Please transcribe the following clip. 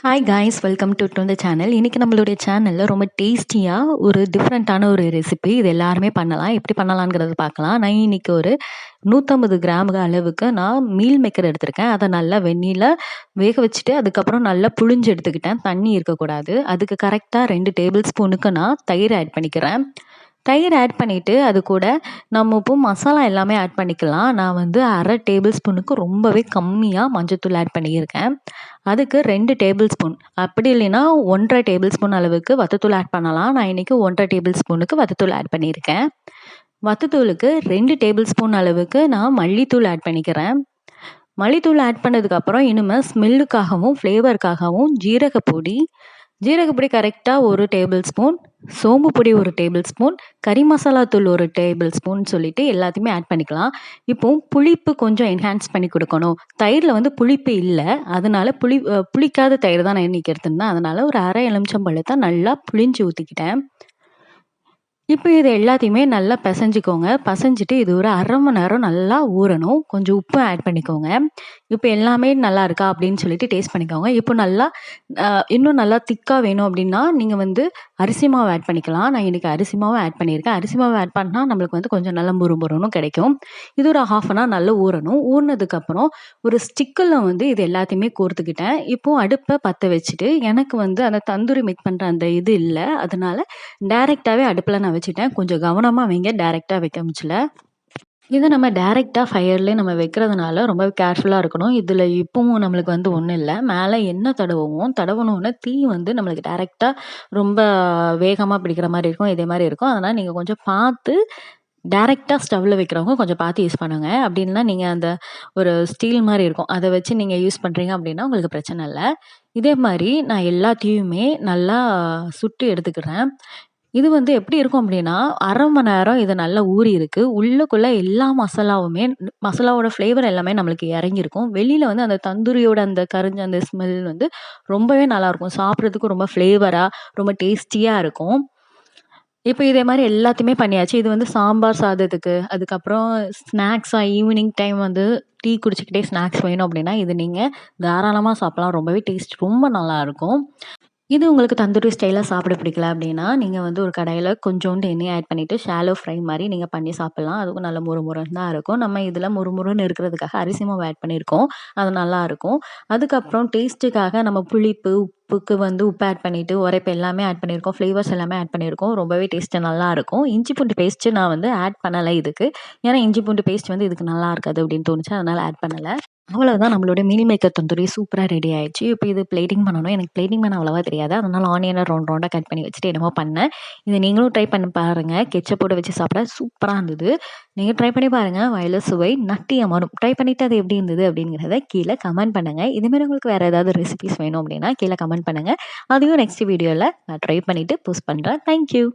Hi guys, welcome to the channel. இன்றைக்கி நம்மளுடைய சேனலில் ரொம்ப டேஸ்டியாக ஒரு டிஃப்ரெண்ட்டான ஒரு ரெசிபி. இது எல்லாருமே பண்ணலாம். எப்படி பண்ணலாங்கிறத பார்க்கலாம். நான் இன்றைக்கி ஒரு 150 கிராமுக்கு அளவுக்கு நான் மீல் மேக்கர் எடுத்திருக்கேன். அதை நல்லா வெந்நீரில் வேக வச்சுட்டு அதுக்கப்புறம் நல்லா புழிஞ்சு எடுத்துக்கிட்டேன். தண்ணி இருக்கக்கூடாது. அதுக்கு கரெக்டாக 2 டேபிள் ஸ்பூனுக்கு நான் தயிர் ஆட் பண்ணிக்கிறேன். தயிர் ஆட் பண்ணிவிட்டு அது கூட நம்ம இப்போ மசாலா எல்லாமே ஆட் பண்ணிக்கலாம். நான் வந்து அரை டேபிள் ஸ்பூனுக்கு ரொம்பவே கம்மியாக மஞ்சத்தூள் ஆட் பண்ணியிருக்கேன். அதுக்கு 2 டேபிள் ஸ்பூன், அப்படி இல்லைன்னா 1 1/2 டேபிள் ஸ்பூன் அளவுக்கு வத்தத்தூள் ஆட் பண்ணலாம். நான் இன்றைக்கி 1 1/2 டேபிள் ஸ்பூனுக்கு வத்தத்தூள் ஆட் பண்ணியிருக்கேன். வத்தத்தூளுக்கு 2 டேபிள் ஸ்பூன் அளவுக்கு நான் மல்லித்தூள் ஆட் பண்ணிக்கிறேன். மல்லித்தூள் ஆட் பண்ணதுக்கப்புறம் இனிமேல் ஸ்மெல்லுக்காகவும் ஃப்ளேவருக்காகவும் ஜீரகப்பொடி கரெக்டாக 1 டேபிள் ஸ்பூன், சோம்பு பொடி 1 டேபிள் ஸ்பூன், கறி மசாலா தூள் 1 டேபிள் ஸ்பூன் சொல்லிட்டு எல்லாத்தையுமே ஆட் பண்ணிக்கலாம். இப்போ புளிப்பு கொஞ்சம் என்ஹான்ஸ் பண்ணி கொடுக்கணும். தயிரில் வந்து புளிப்பு இல்லை, அதனால புளிக்காத தயிர் தான் நான் இன்றைக்கி எடுத்திருந்தேன். அதனால் ஒரு அரை எலுமிச்சம்பழத்தை நல்லா புளிஞ்சு ஊற்றிக்கிட்டேன். இப்போ இது எல்லாத்தையுமே நல்லா பிசைஞ்சுக்கோங்க. பிசைஞ்சிட்டு இது ஒரு 1/2 மணி நேரம் நல்லா ஊறணும். கொஞ்சம் உப்பு ஆட் பண்ணிக்கோங்க. இப்போ எல்லாமே நல்லா இருக்கா அப்படின்னு சொல்லிட்டு டேஸ்ட் பண்ணிக்கோங்க. இப்போ நல்லா இன்னும் நல்லா திக்காக வேணும் அப்படின்னா நீங்கள் வந்து அரிசி மாவு ஆட் பண்ணிக்கலாம். நான் இன்றைக்கி அரிசி மாவு ஆட் பண்ணியிருக்கேன். அரிசி மாவு ஆட் பண்ணால் நம்மளுக்கு வந்து கொஞ்சம் நல்லா முறுமுறுன்னு கிடைக்கும். இது ஒரு 1/2 அன் ஹவர் நல்லா ஊறணும். ஊறினதுக்கப்புறம் ஒரு ஸ்டிக்கில் வந்து இது எல்லாத்தையுமே கோர்த்துக்கிட்டேன். இப்போது அடுப்பை பற்ற வச்சுட்டு எனக்கு வந்து அந்த தந்தூரி மேக் பண்ணுற அந்த இது இல்லை, அதனால டைரெக்டாகவே அடுப்பில் நான் வச்சுட்டேன். கொஞ்சம் கவனமாக வைங்க, டைரெக்டாக வைக்க முடியல. இதை நம்ம டைரெக்டாக ஃபயர்லேயே நம்ம வைக்கிறதுனால ரொம்ப கேர்ஃபுல்லாக இருக்கணும். இதில் இப்பவும் நம்மளுக்கு வந்து ஒன்றும் இல்லை, மேலே எண்ணெய் தடவணுன்னு தீ வந்து நம்மளுக்கு டைரெக்டாக ரொம்ப வேகமாக பிடிக்கிற மாதிரி இருக்கும், இதே மாதிரி இருக்கும். அதனால் நீங்கள் கொஞ்சம் பார்த்து டைரெக்டாக ஸ்டவ்வில் வைக்கிறவங்க கொஞ்சம் பார்த்து யூஸ் பண்ணுங்க. அப்படின்னா நீங்கள் அந்த ஒரு ஸ்டீல் மாதிரி இருக்கும், அதை வச்சு நீங்கள் யூஸ் பண்ணுறீங்க அப்படின்னா உங்களுக்கு பிரச்சனை இல்லை. இதே மாதிரி நான் எல்லாத்தையுமே நல்லா சுட்டு எடுத்துக்கிறேன். இது வந்து எப்படி இருக்கும் அப்படின்னா, 1/2 மணி நேரம் இது நல்லா ஊறி இருக்கு. உள்ளுக்குள்ள எல்லா மசாலாவோட ஃப்ளேவர் எல்லாமே நம்மளுக்கு இறங்கியிருக்கும். வெளியில வந்து அந்த தந்தூரியோட அந்த கரிஞ்ச அந்த ஸ்மெல் வந்து ரொம்பவே நல்லாயிருக்கும். சாப்பிட்றதுக்கு ரொம்ப ஃப்ளேவரா, ரொம்ப டேஸ்டியா இருக்கும். இப்போ இதே மாதிரி எல்லாத்தையுமே பண்ணியாச்சு. இது வந்து சாம்பார் சாதத்துக்கு, அதுக்கப்புறம் ஸ்நாக்ஸா ஈவினிங் டைம் வந்து டீ குடிச்சுக்கிட்டே ஸ்நாக்ஸ் வேணும் அப்படின்னா, இது நீங்கள் தாராளமாக சாப்பிடலாம். ரொம்பவே டேஸ்ட் ரொம்ப நல்லாயிருக்கும். இது உங்களுக்கு தந்தூரி ஸ்டைலாக சாப்பிட பிடிக்கல அப்படின்னா, நீங்கள் வந்து ஒரு கடாயில் கொஞ்சோண்டு எண்ணெய் ஆட் பண்ணிவிட்டு ஷாலோ ஃப்ரை மாதிரி நீங்கள் பண்ணி சாப்பிட்லாம். அதுவும் நல்ல முறுமுறுன்னு தான் இருக்கும். நம்ம இதில் முறுமுறுன்னு இருக்கிறதுக்காக அரிசி மாவு ஆட் பண்ணியிருக்கோம். அது நல்லாயிருக்கும். அதுக்கப்புறம் டேஸ்ட்டுக்காக நம்ம புளிப்பு, உப்புக்கு வந்து உப்பு ஆட் பண்ணிவிட்டு உரைப்பு எல்லாமே ஆட் பண்ணியிருக்கோம். ஃப்ளேவர்ஸ் எல்லாமே ஆட் பண்ணியிருக்கோம். ரொம்பவே டேஸ்ட்டு நல்லாயிருக்கும். இஞ்சி பூண்டு பேஸ்ட்டு நான் வந்து ஆட் பண்ணலை இதுக்கு. ஏன்னா இஞ்சி பூண்டு பேஸ்ட் வந்து இதுக்கு நல்லா இருக்காது அப்படின்னு தோணுச்சு. அதனால் ஆட் பண்ணலை. அவ்வளவுதான், நம்மளோட மீல் மேக்கர் தந்தூரி சூப்பரா ரெடி ஆயிடுச்சு. இப்போ இது பிளேட்டிங் பண்ணணும். எனக்கு பிளேட்டிங் பண்ண அவ்வளவா தெரியாது. அதனால ஆனியன ரவுண்டா கட் பண்ணி வச்சுட்டு என்னமோ பண்ணேன். இத நீங்களும் ட்ரை பண்ணி பாருங்க. கெட்சப்போட வச்சு சாப்பிட சூப்பரா இருந்தது. நீங்க ட்ரை பண்ணி பாருங்க. வாயில சுவை நட்டியமாரும். ட்ரை பண்ணிட்டு அது எப்படி இருந்தது அப்படிங்கிறத கீழ கமெண்ட் பண்ணுங்க. இதே மாதிரி உங்களுக்கு வேற ஏதாவது ரெசிபீஸ் வேணும் அப்படின்னா கீழ கமெண்ட் பண்ணுங்க. அதையும் நெக்ஸ்ட் வீடியோல நான் ட்ரை பண்ணிட்டு போஸ்ட் பண்றேன். Thank you.